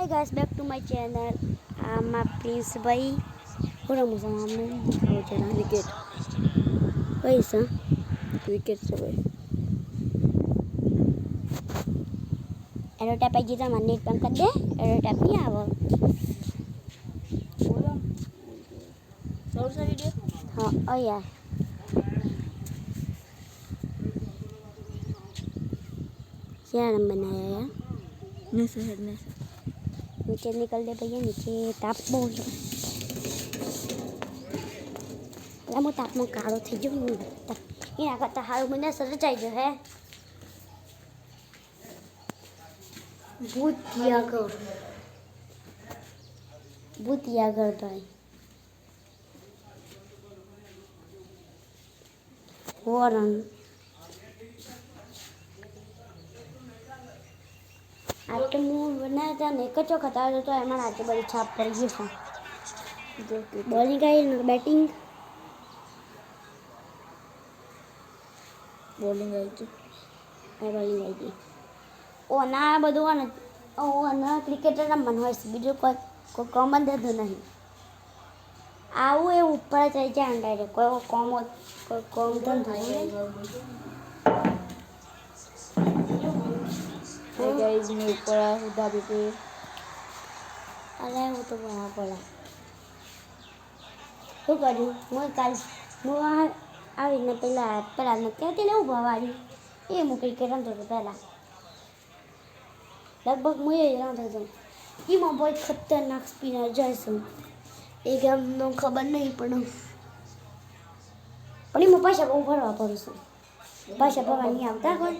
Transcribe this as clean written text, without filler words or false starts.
guys, back to my channel. I'm Prince भाई पूरा मुसलमान में दिखाओ चला क्रिकेट कैसा क्रिकेट से भाई एरो टैप आई गया मन नेट बंद कर दे एरो टैप नहीं आवा बोलो सौ सा वीडियो हाँ ओ यार क्या नाम बनाया यार नीचे निकल दे भैया नीचे ताप बोल मैं ताप में काढ़ो थी जो ये करता हाल मैंने सर चाहिए है भूतिया कर भाई वरन आज तो मुँह बनाया था नहीं कचो खता तो एम आज बड़ी छाप पड़ गई था जो कि बॉलिंग आई बैटिंग બોલિંગ આવી છે બોલિંગ આવી ગઈ ઓ ના બધું ને ઓ ના ક્રિકેટર રમવાનું હોય છે બીજું કોઈ કામ જ ધંધો નહીં આવું એ ઉપર ચડી જાય ડાયરેક્ટ કોઈ કામ ધંધો નહીં हाय गाइस मैं ऊपर आया हूँ ढाबे पे અરે હું તો બહાર પડ્યા શું કર્યું હું કાલ હું આવીને પેલા કહેતી ને ઊભા વાળી એ હું ક્રિકેટ રમતો હતો પહેલાં લગભગ હું એ રમતો હતો એમાં બહુ ખતરનાક સ્પિનર જાય છે એ ગેમનો ખબર નહીં પણ એમાં પૈસા બહુ ભરવા પડે છે પૈસા ભરવા નહીં આવતા કોઈ